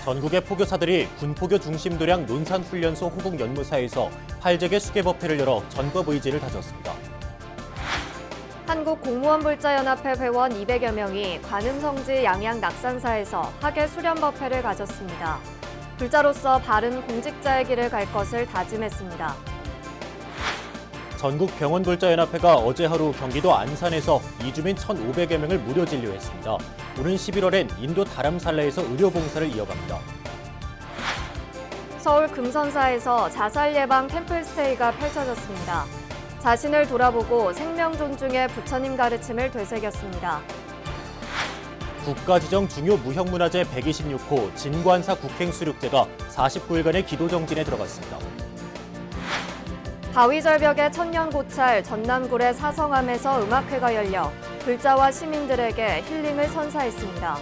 전국의 포교사들이 군포교 중심도량 논산훈련소 호국연무사에서 8제개 수계법회를 열어 전법 의지를 다졌습니다. 한국공무원불자연합회 회원 200여 명이 관음성지 양양-낙산사에서 학예 수련법회를 가졌습니다. 불자로서 바른 공직자의 길을 갈 것을 다짐했습니다. 전국병원불자연합회가 어제 하루 경기도 안산에서 이주민 1,500여 명을 무료 진료했습니다. 오는 11월엔 인도 다람살라에서 의료봉사를 이어갑니다. 서울 금선사에서 자살 예방 템플스테이가 펼쳐졌습니다. 자신을 돌아보고 생명 존중의 부처님 가르침을 되새겼습니다. 국가지정 중요 무형문화재 126호 진관사 국행수륙제가 49일간의 기도정진에 들어갔습니다. 바위절벽의 천년고찰 전남굴의 사성암에서 음악회가 열려 불자와 시민들에게 힐링을 선사했습니다.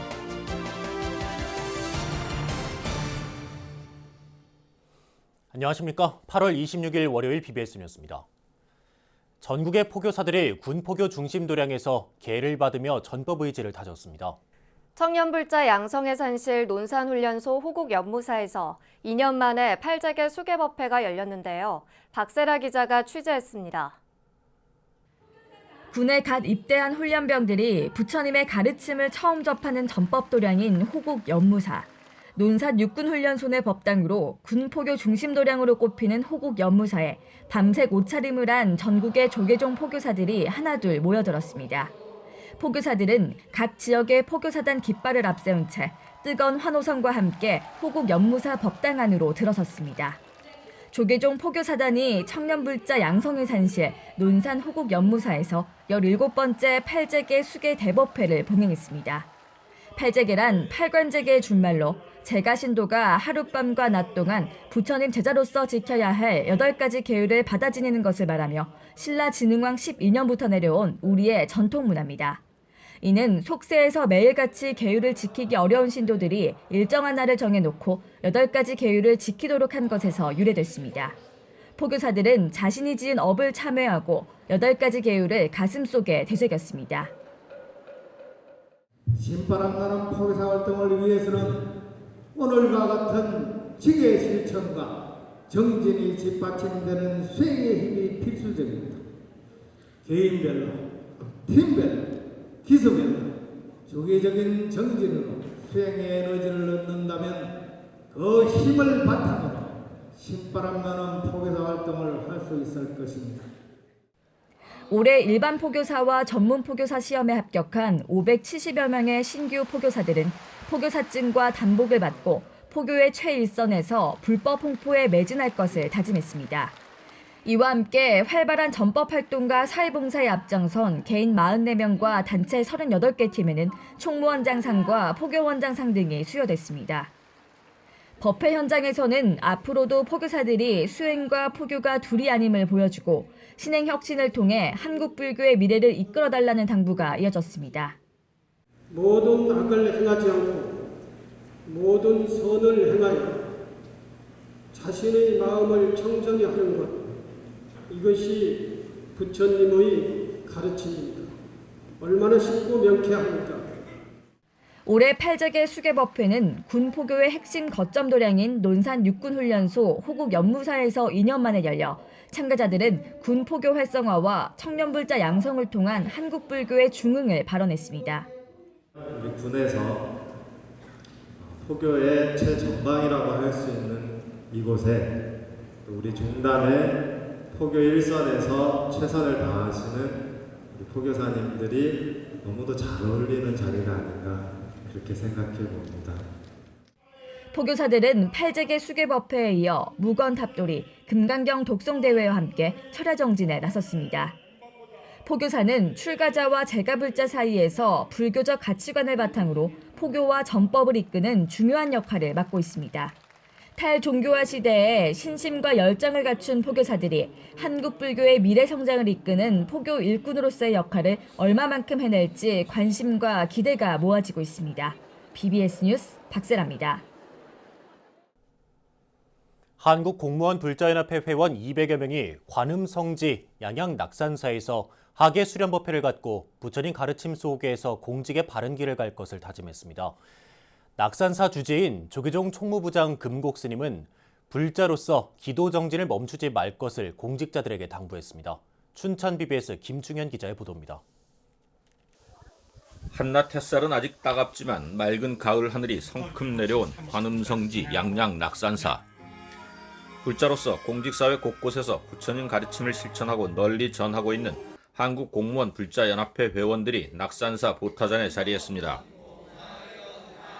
안녕하십니까. 8월 26일 월요일 BBS 뉴스입니다. 전국의 포교사들이 군포교 중심도량에서 계를 받으며 전법 의지를 다졌습니다. 청년불자 양성해산실 논산훈련소 호국연무사에서 2년 만에 8제개 수계법회가 열렸는데요. 박세라 기자가 취재했습니다. 군에 갓 입대한 훈련병들이 부처님의 가르침을 처음 접하는 전법도량인 호국연무사. 논산 육군훈련소 내 법당으로 군포교 중심도량으로 꼽히는 호국연무사에 밤색 옷차림을 한 전국의 조계종 포교사들이 하나둘 모여들었습니다. 포교사들은 각 지역의 포교사단 깃발을 앞세운 채 뜨거운 환호성과 함께 호국연무사 법당 안으로 들어섰습니다. 조계종 포교사단이 청년불자 양성해산실 논산 호국연무사에서 17번째 8제개 수계 대법회를 봉행했습니다. 8제개란 8관제계의 준말로 제가신도가 하룻밤과 낮 동안 부처님 제자로서 지켜야 할 8가지 계율을 받아 지니는 것을 말하며 신라진흥왕 12년부터 내려온 우리의 전통 문화입니다. 이는 속세에서 매일같이 계율을 지키기 어려운 신도들이 일정한 날을 정해놓고 8가지 계율을 지키도록 한 것에서 유래됐습니다. 포교사들은 자신이 지은 업을 참회하고 8가지 계율을 가슴속에 되새겼습니다. 신바람나는 포교사 활동을 위해서는 오늘과 같은 직의 실천과 정진이 뒷받침되는 수행의 힘이 필수적입니다. 개인별로, 팀별로, 기수별로 주기적인 정진으로 수행의 에너지를 얻는다면 그 힘을 바탕으로 신바람나는 포교사 활동을 할 수 있을 것입니다. 올해 일반 포교사와 전문 포교사 시험에 합격한 570여 명의 신규 포교사들은 포교사증과 단복을 받고 포교의 최일선에서 불법 홍포에 매진할 것을 다짐했습니다. 이와 함께 활발한 전법 활동과 사회봉사에 앞장선 개인 44명과 단체 38개 팀에는 총무원장상과 포교원장상 등이 수여됐습니다. 법회 현장에서는 앞으로도 포교사들이 수행과 포교가 둘이 아님을 보여주고 신행 혁신을 통해 한국 불교의 미래를 이끌어달라는 당부가 이어졌습니다. 모든 악을 행하지 않고 모든 선을 행하여 자신의 마음을 청정히 하는 것, 이것이 부처님의 가르침입니다. 얼마나 쉽고 명쾌합니까? 올해 8제개 수계법회는 군포교의 핵심 거점 도량인 논산 육군훈련소 호국연무사에서 2년 만에 열려 참가자들은 군포교 활성화와 청년불자 양성을 통한 한국 불교의 중흥을 발언했습니다. 우리 군에서 포교의 최전방이라고 할 수 있는 이곳에 우리 종단의 포교 일선에서 최선을 다하시는 우리 포교사님들이 너무도 잘 어울리는 자리가 아닌가 그렇게 생각해 봅니다. 포교사들은 8제개 수계법회에 이어 무건탑돌이, 금강경 독송대회와 함께 철야정진에 나섰습니다. 포교사는 출가자와 제가불자 사이에서 불교적 가치관을 바탕으로 포교와 전법을 이끄는 중요한 역할을 맡고 있습니다. 탈종교화 시대에 신심과 열정을 갖춘 포교사들이 한국 불교의 미래 성장을 이끄는 포교 일꾼으로서의 역할을 얼마만큼 해낼지 관심과 기대가 모아지고 있습니다. BBS 뉴스 박세라입니다. 한국공무원불자연합회 회원 200여 명이 관음성지 양양-낙산사에서 학예 수련법회를 갖고 부처님 가르침 속에서 공직의 바른 길을 갈 것을 다짐했습니다. 낙산사 주지인 조계종 총무부장 금곡스님은 불자로서 기도 정진을 멈추지 말 것을 공직자들에게 당부했습니다. 춘천 BBS 김충현 기자의 보도입니다. 한낮 햇살은 아직 따갑지만 맑은 가을 하늘이 성큼 내려온 관음성지 양양 낙산사. 불자로서 공직사회 곳곳에서 부처님 가르침을 실천하고 널리 전하고 있는 한국공무원 불자연합회 회원들이 낙산사 보타전에 자리했습니다.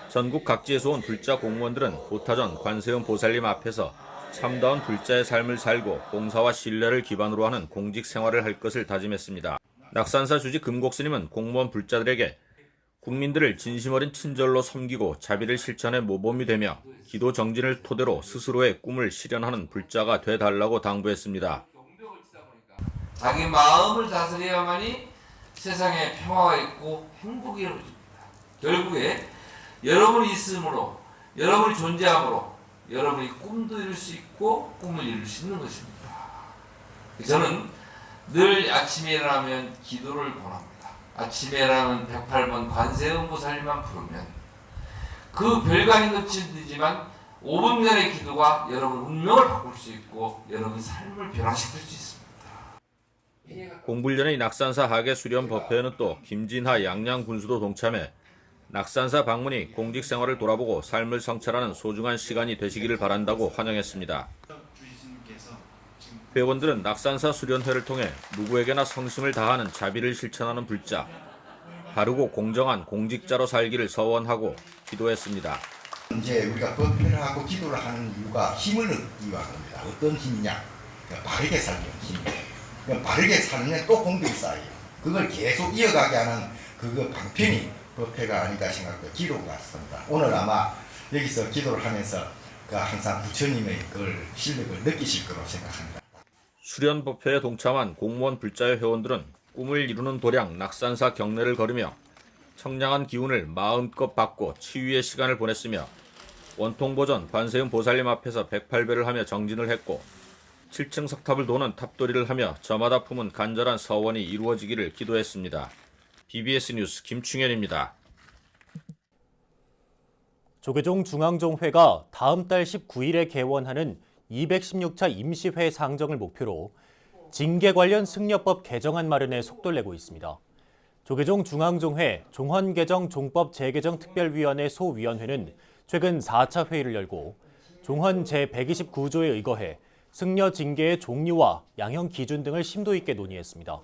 전국 각지에서 온 불자 공무원들은 보타전 관세음 보살님 앞에서 참다운 불자의 삶을 살고 봉사와 신뢰를 기반으로 하는 공직 생활을 할 것을 다짐했습니다. 낙산사 주지 금곡스님은 공무원 불자들에게 국민들을 진심 어린 친절로 섬기고 자비를 실천해 모범이 되며 기도 정진을 토대로 스스로의 꿈을 실현하는 불자가 되달라고 당부했습니다. 자기 마음을 다스려야만이 세상에 평화가 있고 행복이 이루어집니다. 결국에 여러분이 있음으로, 여러분이 존재함으로 여러분이 꿈도 이룰 수 있고 꿈을 이룰 수 있는 것입니다. 저는 늘 아침에 일어나면 기도를 권합니다. 아침에 일어나면 108번 관세음 보살님만 부르면 그 별거 아닌 것이지만 5분 전의 기도가 여러분 운명을 바꿀 수 있고 여러분 삶을 변화시킬 수 있습니다. 공불련의 낙산사 하계 수련 법회에는 또 김진하 양양 군수도 동참해 낙산사 방문이 공직 생활을 돌아보고 삶을 성찰하는 소중한 시간이 되시기를 바란다고 환영했습니다. 회원들은 낙산사 수련회를 통해 누구에게나 성심을 다하는 자비를 실천하는 불자, 바르고 공정한 공직자로 살기를 서원하고 기도했습니다. 이제 우리가 법회를 하고 기도를 하는 이유가 힘을 얻기 위함입니다. 어떤 힘이냐? 바르게 살는 힘이에요. 바르게 살면 또 공덕이 쌓여요. 그걸 계속 이어가게 하는 그 방편이 법회가 아니다 생각돼요. 기도 같습니다. 오늘 아마 여기서 기도를 하면서 항상 부처님의 그걸 실력을 느끼실 거라고 생각합니다. 수련 법회에 동참한 공무원 불자의 회원들은 꿈을 이루는 도량 낙산사 경내를 걸으며 청량한 기운을 마음껏 받고 치유의 시간을 보냈으며 원통보전 관세음 보살님 앞에서 108배를 하며 정진을 했고 7층 석탑을 도는 탑돌이를 하며 저마다 품은 간절한 서원이 이루어지기를 기도했습니다. BBS 뉴스 김충현입니다. 조계종 중앙종회가 다음 달 19일에 개원하는 216차 임시회 상정을 목표로 징계 관련 승려법 개정안 마련에 속도를 내고 있습니다. 조계종 중앙종회 종헌개정 종법 재개정 특별위원회 소위원회는 최근 4차 회의를 열고 종헌 제129조에 의거해 승려 징계의 종류와 양형 기준 등을 심도 있게 논의했습니다.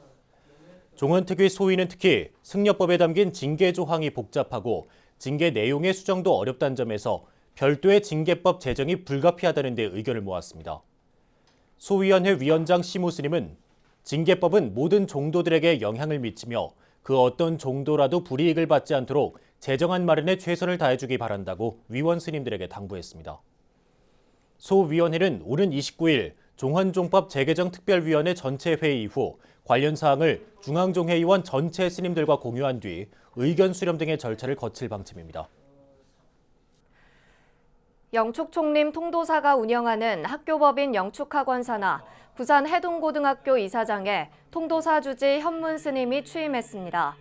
종헌특위 소위는 특히 승려법에 담긴 징계 조항이 복잡하고 징계 내용의 수정도 어렵다는 점에서 별도의 징계법 제정이 불가피하다는 데 의견을 모았습니다. 소위원회 위원장 시무스님은 징계법은 모든 종도들에게 영향을 미치며 그 어떤 종도라도 불이익을 받지 않도록 제정안 마련에 최선을 다해주기 바란다고 위원 스님들에게 당부했습니다. 소위원회는 오는 29일 종헌종법 재개정 특별위원회 전체 회의 이후 관련 사항을 중앙종회의원 전체 스님들과 공유한 뒤 의견 수렴 등의 절차를 거칠 방침입니다. 영축총림 통도사가 운영하는 학교법인 영축학원 산하 부산 해동고등학교 이사장에 통도사 주지 현문 스님이 취임했습니다.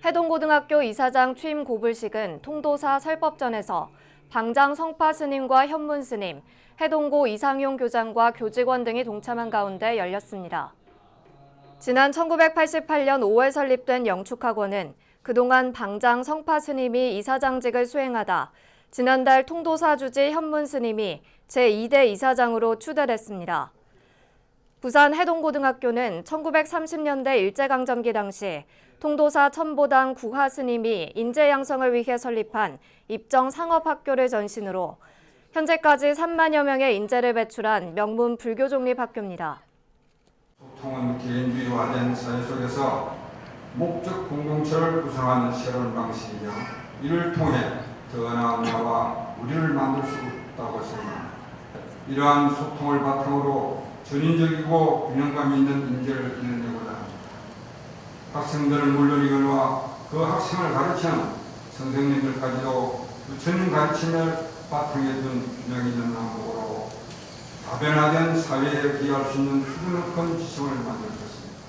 해동고등학교 이사장 취임 고불식은 통도사 설법전에서 방장 성파 스님과 현문 스님, 해동고 이상용 교장과 교직원 등이 동참한 가운데 열렸습니다. 지난 1988년 5월 설립된 영축학원은 그동안 방장 성파 스님이 이사장직을 수행하다 지난달 통도사 주지 현문 스님이 제2대 이사장으로 추대됐습니다. 부산 해동고등학교는 1930년대 일제강점기 당시 통도사 천보당 구하 스님이 인재 양성을 위해 설립한 입정 상업학교를 전신으로 현재까지 3만여 명의 인재를 배출한 명문 불교종립학교입니다. 소통은 개인주의화된 사회 속에서 목적 공동체를 구성하는 새로운 방식이며 이를 통해 더 나은 나와 우리를 만들 수 있다고 생각합니다. 이러한 소통을 바탕으로 전인적이고 균형감 있는 인재를 기르려고자 합니다. 학생들은 물론이거니와 그 학생을 가르치는 선생님들까지도 부처님 가르침을 바탕에 둔 균형 있는 방법으로 다변화된 사회에 기여할 수 있는 수준 높은 지성을 만들 것입니다.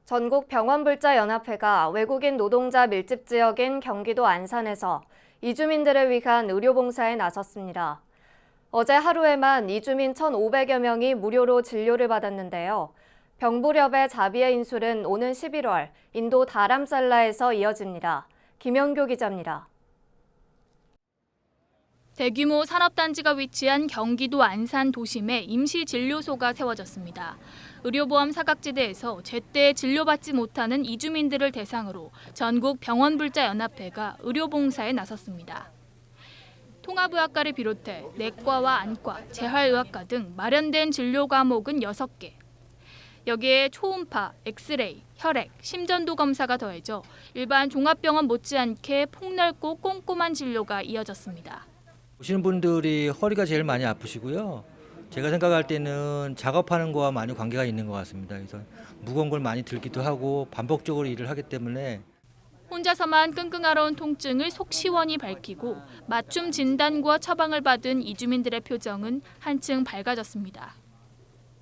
전국 병원불자연합회가 외국인 노동자 밀집 지역인 경기도 안산에서 이주민들을 위한 의료봉사에 나섰습니다. 어제 하루에만 이주민 1,500여 명이 무료로 진료를 받았는데요. 병부렵의 자비의 인술은 오는 11월 인도 다람살라에서 이어집니다. 김영교 기자입니다. 대규모 산업단지가 위치한 경기도 안산 도심에 임시진료소가 세워졌습니다. 의료보험 사각지대에서 제때 진료받지 못하는 이주민들을 대상으로 전국 병원불자연합회가 의료봉사에 나섰습니다. 통합의학과를 비롯해 내과와 안과, 재활의학과 등 마련된 진료 과목은 6개. 여기에 초음파, 엑스레이, 혈액, 심전도 검사가 더해져 일반 종합병원 못지않게 폭넓고 꼼꼼한 진료가 이어졌습니다. 오시는 분들이 허리가 제일 많이 아프시고요. 제가 생각할 때는 작업하는 거와 많이 관계가 있는 것 같습니다. 그래서 무거운 걸 많이 들기도 하고 반복적으로 일을 하기 때문에 혼자서만 끙끙 앓아온 통증을 속 시원히 밝히고 맞춤 진단과 처방을 받은 이주민들의 표정은 한층 밝아졌습니다.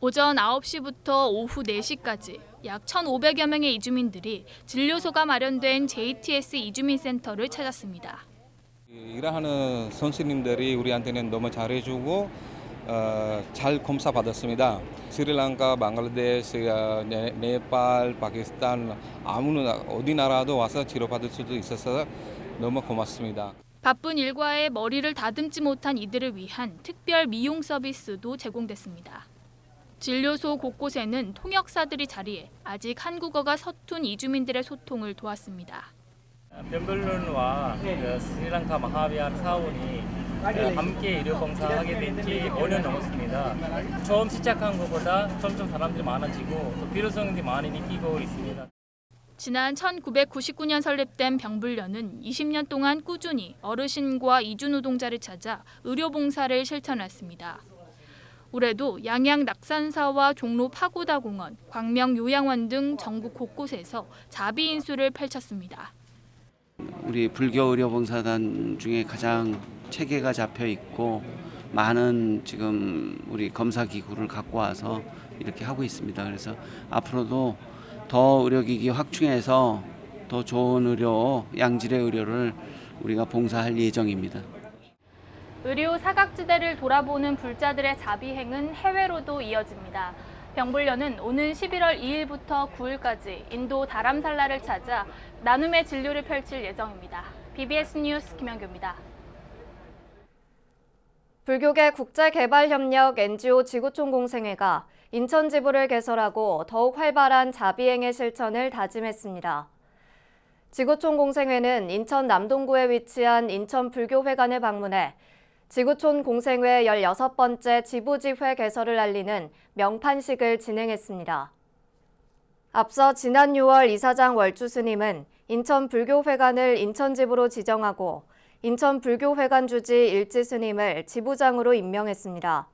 오전 9시부터 오후 4시까지 약 1,500여 명의 이주민들이 진료소가 마련된 JTS 이주민센터를 찾았습니다. 일하는 선생님들이 우리한테는 너무 잘해주고 잘 검사 받았습니다. 스리랑카, 방글라데시, 네팔, 파키스탄 어디 나라도 와서 치료받을 수도 있어서 너무 고맙습니다. 바쁜 일과에 머리를 다듬지 못한 이들을 위한 특별 미용 서비스도 제공됐습니다. 진료소 곳곳에는 통역사들이 자리해 아직 한국어가 서툰 이주민들의 소통을 도왔습니다. 벤블룬과 스리랑카 마하비안 사원이 함께 의료봉사하게 된 지 5년 넘었습니다. 처음 시작한 것보다 점점 사람들이 많아지고 또 필요성이 많이 느끼고 있습니다. 지난 1999년 설립된 병불련은 20년 동안 꾸준히 어르신과 이주 노동자를 찾아 의료봉사를 실천했습니다. 올해도 양양 낙산사와 종로 파고다공원, 광명 요양원 등 전국 곳곳에서 자비 인수를 펼쳤습니다. 우리 불교 의료봉사단 중에 가장 체계가 잡혀 있고 많은 지금 우리 검사 기구를 갖고 와서 이렇게 하고 있습니다. 그래서 앞으로도 더 의료기기 확충해서 더 좋은 의료, 양질의 의료를 우리가 봉사할 예정입니다. 의료 사각지대를 돌아보는 불자들의 자비행은 해외로도 이어집니다. 병불련은 오는 11월 2일부터 9일까지 인도 다람살라를 찾아 나눔의 진료를 펼칠 예정입니다. BBS 뉴스 김영규입니다. 불교계 국제개발협력 NGO 지구촌공생회가 인천 지부를 개설하고 더욱 활발한 자비행의 실천을 다짐했습니다. 지구촌공생회는 인천 남동구에 위치한 인천불교회관을 방문해 지구촌 공생회 16번째 지부지회 개설을 알리는 명판식을 진행했습니다. 앞서 지난 6월 이사장 월주 스님은 인천불교회관을 인천지부로 지정하고 인천불교회관 주지 일지 스님을 지부장으로 임명했습니다.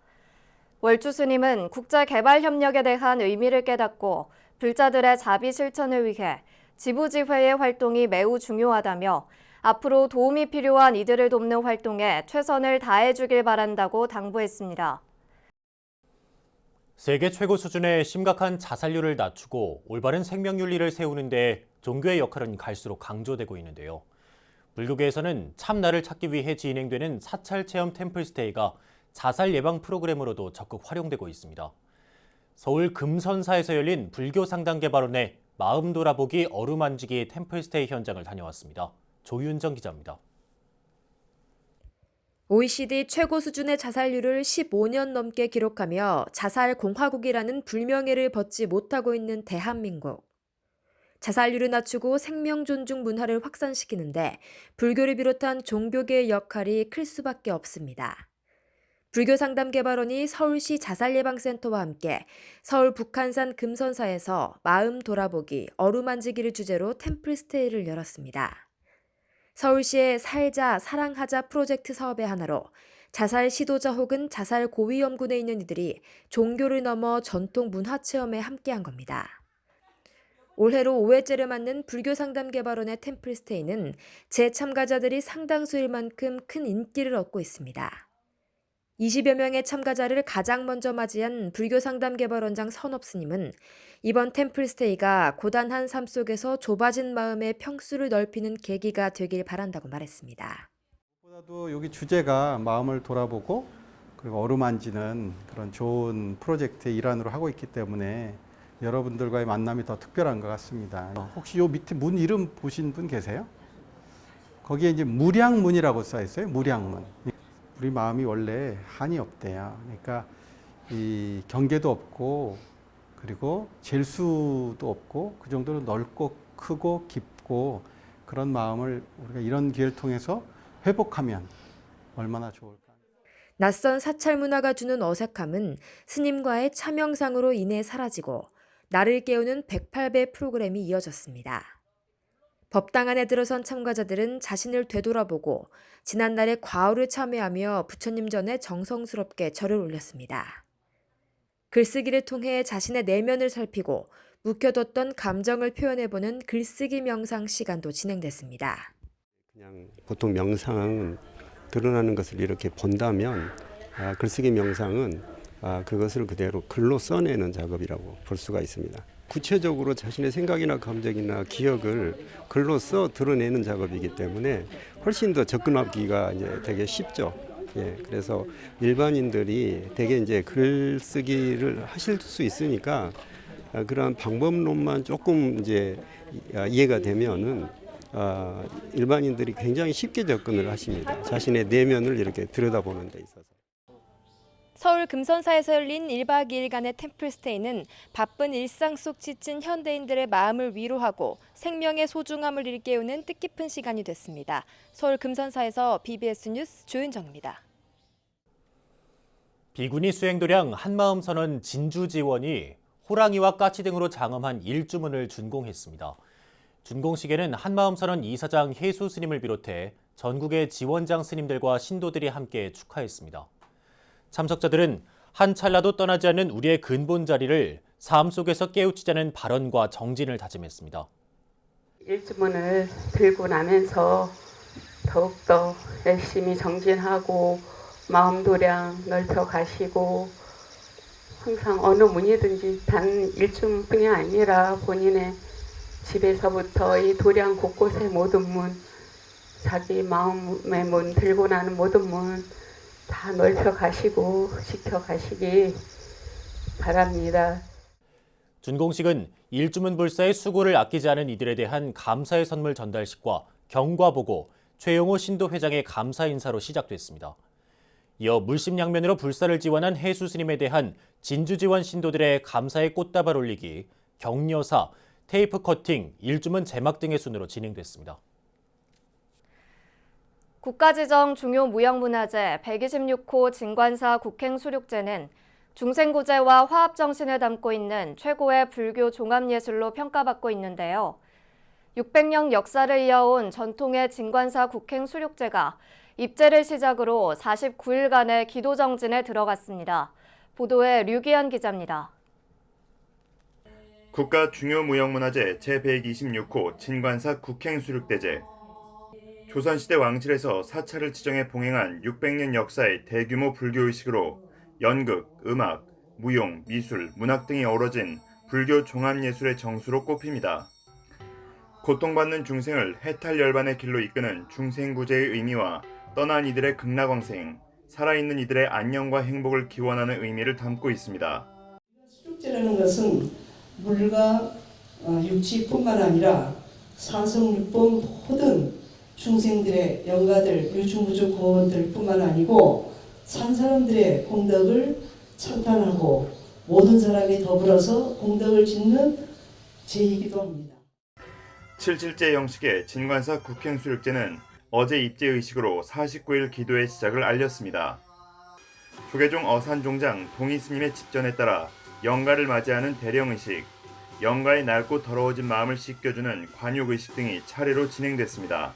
월주 스님은 국제개발협력에 대한 의미를 깨닫고 불자들의 자비 실천을 위해 지부지회의 활동이 매우 중요하다며 앞으로 도움이 필요한 이들을 돕는 활동에 최선을 다해주길 바란다고 당부했습니다. 세계 최고 수준의 심각한 자살률을 낮추고 올바른 생명윤리를 세우는 데 종교의 역할은 갈수록 강조되고 있는데요. 불교계에서는 참나를 찾기 위해 진행되는 사찰 체험 템플스테이가 자살 예방 프로그램으로도 적극 활용되고 있습니다. 서울 금선사에서 열린 불교 상담 개발원의 마음 돌아보기 어루만지기 템플스테이 현장을 다녀왔습니다. 조윤정 기자입니다. OECD 최고 수준의 자살률을 15년 넘게 기록하며 자살 공화국이라는 불명예를 벗지 못하고 있는 대한민국. 자살률을 낮추고 생명 존중 문화를 확산시키는데 불교를 비롯한 종교계의 역할이 클 수밖에 없습니다. 불교상담개발원이 서울시 자살예방센터와 함께 서울 북한산 금선사에서 마음 돌아보기, 어루만지기를 주제로 템플스테이를 열었습니다. 서울시의 살자, 사랑하자 프로젝트 사업의 하나로 자살 시도자 혹은 자살 고위험군에 있는 이들이 종교를 넘어 전통 문화체험에 함께한 겁니다. 올해로 5회째를 맞는 불교상담개발원의 템플스테이는 재참가자들이 상당수일 만큼 큰 인기를 얻고 있습니다. 20여 명의 참가자를 가장 먼저 맞이한 불교상담개발원장 선업스님은 이번 템플스테이가 고단한 삶 속에서 좁아진 마음의 평수를 넓히는 계기가 되길 바란다고 말했습니다. 무엇보다도 여기 주제가 마음을 돌아보고 그리고 어루만지는 그런 좋은 프로젝트의 일환으로 하고 있기 때문에 여러분들과의 만남이 더 특별한 것 같습니다. 혹시 요 밑에 문 이름 보신 분 계세요? 거기에 이제 무량문이라고 써 있어요. 무량문. 우리 마음이 원래 한이 없대요. 그러니까 이 경계도 없고 그리고 젤수도 없고 그 정도로 넓고 크고 깊고 그런 마음을 우리가 이런 기회를 통해서 회복하면 얼마나 좋을까. 낯선 사찰 문화가 주는 어색함은 스님과의 차명상으로 인해 사라지고 나를 깨우는 108배 프로그램이 이어졌습니다. 법당 안에 들어선 참가자들은 자신을 되돌아보고 지난날의 과오를 참회하며 부처님 전에 정성스럽게 절을 올렸습니다. 글쓰기를 통해 자신의 내면을 살피고 묵혀뒀던 감정을 표현해보는 글쓰기 명상 시간도 진행됐습니다. 그냥 보통 명상은 드러나는 것을 이렇게 본다면 글쓰기 명상은 그것을 그대로 글로 써내는 작업이라고 볼 수가 있습니다. 구체적으로 자신의 생각이나 감정이나 기억을 글로 써 드러내는 작업이기 때문에 훨씬 더 접근하기가 이제 되게 쉽죠. 예, 그래서 일반인들이 되게 이제 글쓰기를 하실 수 있으니까 그러한 방법론만 조금 이제 이해가 되면은 일반인들이 굉장히 쉽게 접근을 하십니다. 자신의 내면을 이렇게 들여다보는 데 있어서. 서울 금선사에서 열린 1박 2일간의 템플스테이는 바쁜 일상 속 지친 현대인들의 마음을 위로하고 생명의 소중함을 일깨우는 뜻깊은 시간이 됐습니다. 서울 금선사에서 BBS 뉴스 조윤정입니다. 비구니 수행도량 한마음선언 진주지원이 호랑이와 까치 등으로 장엄한 일주문을 준공했습니다. 준공식에는 한마음선언 이사장 혜수 스님을 비롯해 전국의 지원장 스님들과 신도들이 함께 축하했습니다. 참석자들은 한 찰나도 떠나지 않는 우리의 근본 자리를 삶 속에서 깨우치자는 발언과 정진을 다짐했습니다. 일주문을 들고 나면서 더욱더 열심히 정진하고 마음도량 넓혀 가시고 항상 어느 문이든지 단 일주문뿐이 아니라 본인의 집에서부터 이 도량 곳곳의 모든 문, 자기 마음의 문, 들고 나는 모든 문 다 넓혀 가시고 지켜 가시기 바랍니다. 준공식은 일주문 불사의 수고를 아끼지 않은 이들에 대한 감사의 선물 전달식과 경과보고, 최용호 신도 회장의 감사 인사로 시작됐습니다. 이어 물심양면으로 불사를 지원한 혜수 스님에 대한 진주지원 신도들의 감사의 꽃다발 올리기, 격려사, 테이프 커팅, 일주문 제막 등의 순으로 진행됐습니다. 국가지정 중요 무형문화재 126호 진관사 국행수륙제는 중생구제와 화합정신을 담고 있는 최고의 불교 종합예술로 평가받고 있는데요. 600년 역사를 이어온 전통의 진관사 국행수륙제가 입제를 시작으로 49일간의 기도정진에 들어갔습니다. 보도에 류기현 기자입니다. 국가 중요무형문화재 제126호 진관사 국행수륙대제. 조선시대 왕실에서 사찰을 지정해 봉행한 600년 역사의 대규모 불교의식으로 연극, 음악, 무용, 미술, 문학 등이 어우러진 불교 종합예술의 정수로 꼽힙니다. 고통받는 중생을 해탈열반의 길로 이끄는 중생구제의 의미와 떠난 이들의 극락왕생, 살아있는 이들의 안녕과 행복을 기원하는 의미를 담고 있습니다. 수륙제라는 것은 물과 육지뿐만 아니라 사성육본 모든 중생들의 영가들, 유중무주 고원들뿐만 아니고 산 사람들의功德을 찬탄하고 모든 사람이 더불어서功德을 짓는 제이기도 합니다. 77제 형식의 진관사 국행수륙제는 어제 입제의식으로 49일 기도의 시작을 알렸습니다. 조계종 어산종장 동의스님의 집전에 따라 영가를 맞이하는 대령의식, 영가의 낡고 더러워진 마음을 씻겨주는 관욕의식 등이 차례로 진행됐습니다.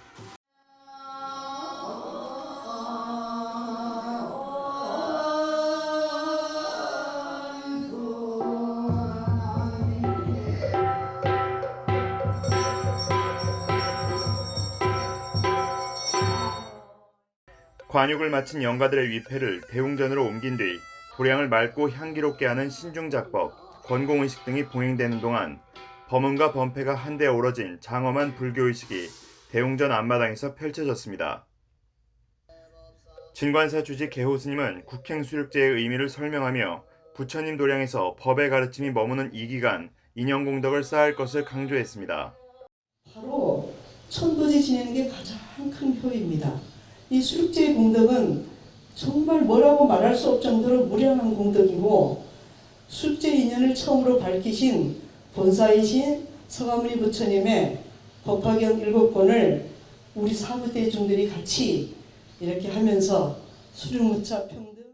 관육을 마친 영가들의 위패를 대웅전으로 옮긴 뒤 도량을 맑고 향기롭게 하는 신중작법, 권공의식 등이 봉행되는 동안 범음과 범패가 한데 어우러진 장엄한 불교의식이 대웅전 앞마당에서 펼쳐졌습니다. 진관사 주지 개호스님은 국행수륙제의 의미를 설명하며 부처님 도량에서 법의 가르침이 머무는 이 기간 인연공덕을 쌓을 것을 강조했습니다. 바로 천도제 지내는 게 가장 큰 효입니다. 이 수륙제의 공덕은 정말 뭐라고 말할 수 없을 정도로 무량한 공덕이고 수륙제 인연을 처음으로 밝히신 본사이신 서가모니 부처님의 법화경 7권을 우리 사부대중들이 같이 이렇게 하면서 수륙무차 평등.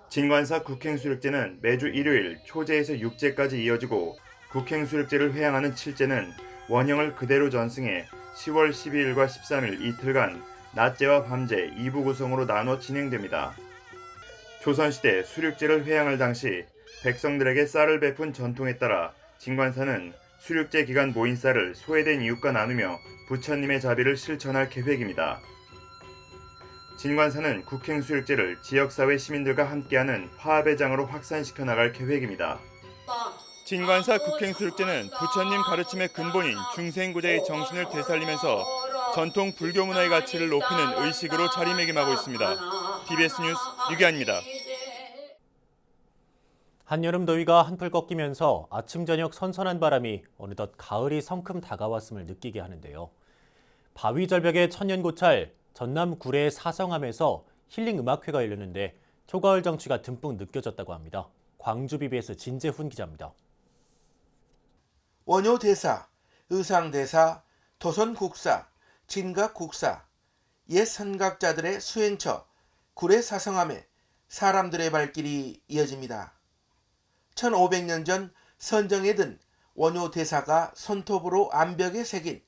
진관사 국행수륙제는 매주 일요일 초제에서 6제까지 이어지고 국행수륙제를 회향하는 7제는 원형을 그대로 전승해 10월 12일과 13일 이틀간 낮제와 밤제 2부 구성으로 나눠 진행됩니다. 조선시대 수륙제를 회향할 당시 백성들에게 쌀을 베푼 전통에 따라 진관사는 수륙제 기간 모인 쌀을 소외된 이웃과 나누며 부처님의 자비를 실천할 계획입니다. 진관사는 국행수륙제를 지역사회 시민들과 함께하는 화합의 장으로 확산시켜 나갈 계획입니다. 진관사 국행수륙제는 부처님 가르침의 근본인 중생구제의 정신을 되살리면서 전통 불교 문화의 가치를 높이는 의식으로 자리매김하고 있습니다. TBS 뉴스 유기환입니다. 한여름 더위가 한풀 꺾이면서 아침 저녁 선선한 바람이 어느덧 가을이 성큼 다가왔음을 느끼게 하는데요. 바위 절벽의 천년고찰 전남 구례 사성암에서 힐링 음악회가 열렸는데 초가을 정취가 듬뿍 느껴졌다고 합니다. 광주 BBS 진재훈 기자입니다. 원효대사, 의상대사, 토선국사, 진각국사, 옛 선각자들의 수행처 구례 사성암에 사람들의 발길이 이어집니다. 1500년 전 선정에 든 원효대사가 손톱으로 암벽에 새긴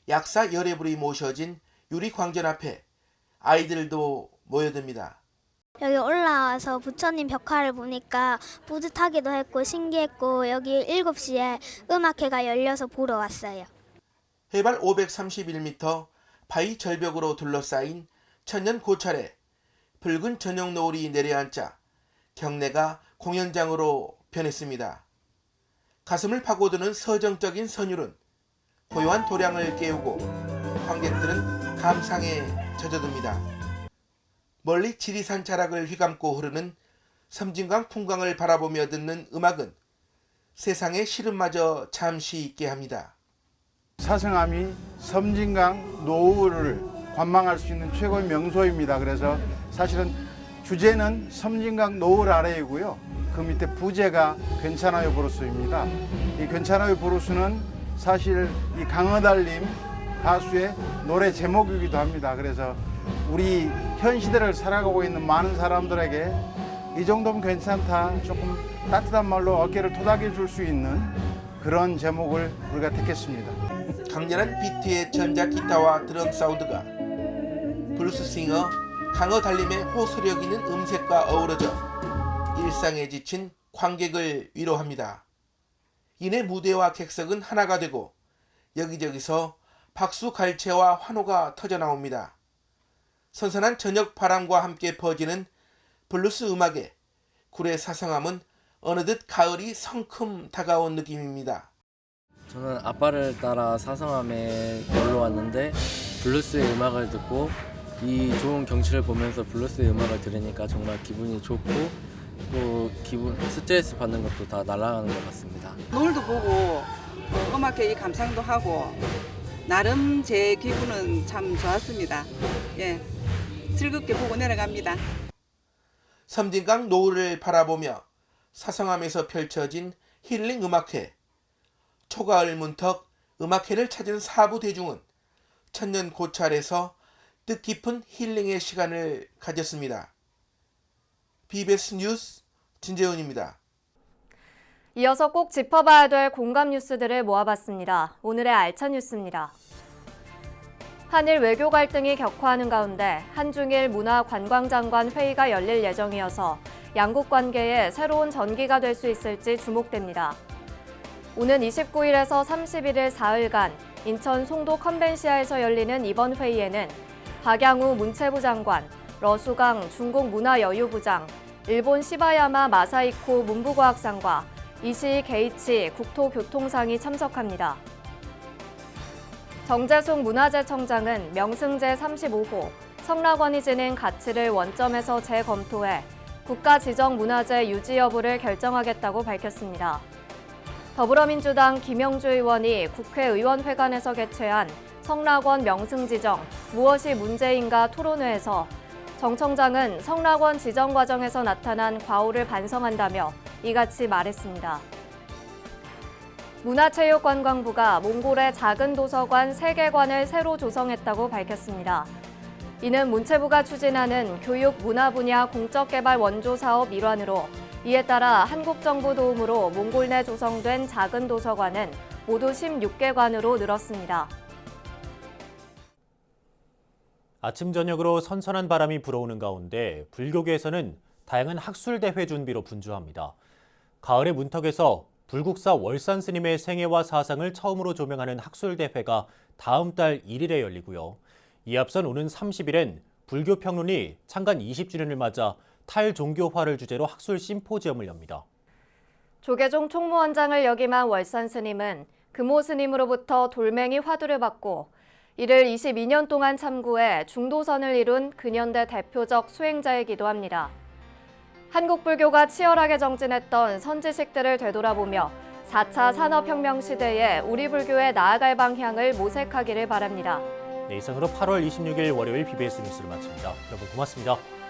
약사 열애불이 모셔진 유리광전 앞에 아이들도 모여듭니다. 여기 올라와서 부처님 벽화를 보니까 뿌듯하기도 했고 신기했고 여기 7시에 음악회가 열려서 보러 왔어요. 해발 531m 바위 절벽으로 둘러싸인 천년 고찰에 붉은 저녁 노을이 내려앉자 경내가 공연장으로 변했습니다. 가슴을 파고드는 서정적인 선율은 고요한 도량을 깨우고 관객들은 감상에 젖어듭니다. 멀리 지리산 자락을 휘감고 흐르는 섬진강 풍광을 바라보며 듣는 음악은 세상의 시름마저 잠시 있게 합니다. 사성암이 섬진강 노을을 관망할 수 있는 최고의 명소입니다. 그래서 사실은 주제는 섬진강 노을 아래이고요. 그 밑에 부제가 괜찮아요 브루스입니다. 이 괜찮아요 브루스는 사실 이 강어달님 가수의 노래 제목이기도 합니다. 그래서 우리 현 시대를 살아가고 있는 많은 사람들에게 이 정도면 괜찮다, 조금 따뜻한 말로 어깨를 토닥여 줄 수 있는 그런 제목을 우리가 택했습니다. 강렬한 비트의 전자 기타와 드럼 사운드가 블루스싱어 강어달림의 호소력 있는 음색과 어우러져 일상에 지친 관객을 위로합니다. 이내 무대와 객석은 하나가 되고 여기저기서 박수 갈채와 환호가 터져나옵니다. 선선한 저녁 바람과 함께 퍼지는 블루스 음악에 구례 사성암은 어느덧 가을이 성큼 다가온 느낌입니다. 저는 아빠를 따라 사성암에 놀러 왔는데 블루스의 음악을 듣고 이 좋은 경치를 보면서 블루스의 음악을 들으니까 정말 기분이 좋고 또 스트레스 받는 것도 다 날아가는 것 같습니다. 노을도 보고 음악회 감상도 하고 나름 제 기분은 참 좋았습니다. 예, 즐겁게 보고 내려갑니다. 섬진강 노을을 바라보며 사성암에서 펼쳐진 힐링 음악회. 초가을 문턱 음악회를 찾은 사부 대중은 천년 고찰에서 뜻깊은 힐링의 시간을 가졌습니다. BBS 뉴스 진재훈입니다. 이어서 꼭 짚어봐야 될 공감 뉴스들을 모아봤습니다. 오늘의 알찬 뉴스입니다. 한일 외교 갈등이 격화하는 가운데 한중일 문화관광장관 회의가 열릴 예정이어서 양국 관계에 새로운 전기가 될 수 있을지 주목됩니다. 오는 29일에서 31일 4일간 인천 송도 컨벤시아에서 열리는 이번 회의에는 박양우 문체부 장관, 러수강 중국 문화여유부장, 일본 시바야마 마사이코 문부과학상과 이시 게이치 국토교통상이 참석합니다. 정재숙 문화재청장은 명승 제35호 성락원이 지닌 가치를 원점에서 재검토해 국가 지정 문화재 유지 여부를 결정하겠다고 밝혔습니다. 더불어민주당 김영주 의원이 국회의원회관에서 개최한 성락원 명승 지정 무엇이 문제인가 토론회에서 정 청장은 성락원 지정 과정에서 나타난 과오를 반성한다며 이같이 말했습니다. 문화체육관광부가 몽골의 작은 도서관 3개관을 새로 조성했다고 밝혔습니다. 이는 문체부가 추진하는 교육 문화 분야 공적개발 원조 사업 일환으로 이에 따라 한국 정부 도움으로 몽골 내 조성된 작은 도서관은 모두 16개관으로 늘었습니다. 아침 저녁으로 선선한 바람이 불어오는 가운데 불교계에서는 다양한 학술대회 준비로 분주합니다. 가을의 문턱에서 불국사 월산 스님의 생애와 사상을 처음으로 조명하는 학술대회가 다음 달 1일에 열리고요. 이에 앞선 오는 30일엔 불교 평론이 창간 20주년을 맞아 탈종교화를 주제로 학술 심포지엄을 엽니다. 조계종 총무원장을 역임한 월산 스님은 금호 스님으로부터 돌멩이 화두를 받고 이를 22년 동안 참고해 중도선을 이룬 근현대 대표적 수행자이기도 합니다. 한국 불교가 치열하게 정진했던 선지식들을 되돌아보며 4차 산업혁명 시대에 우리 불교에 나아갈 방향을 모색하기를 바랍니다. 네, 이상으로 8월 26일 월요일 BBS 뉴스를 마칩니다. 여러분 고맙습니다.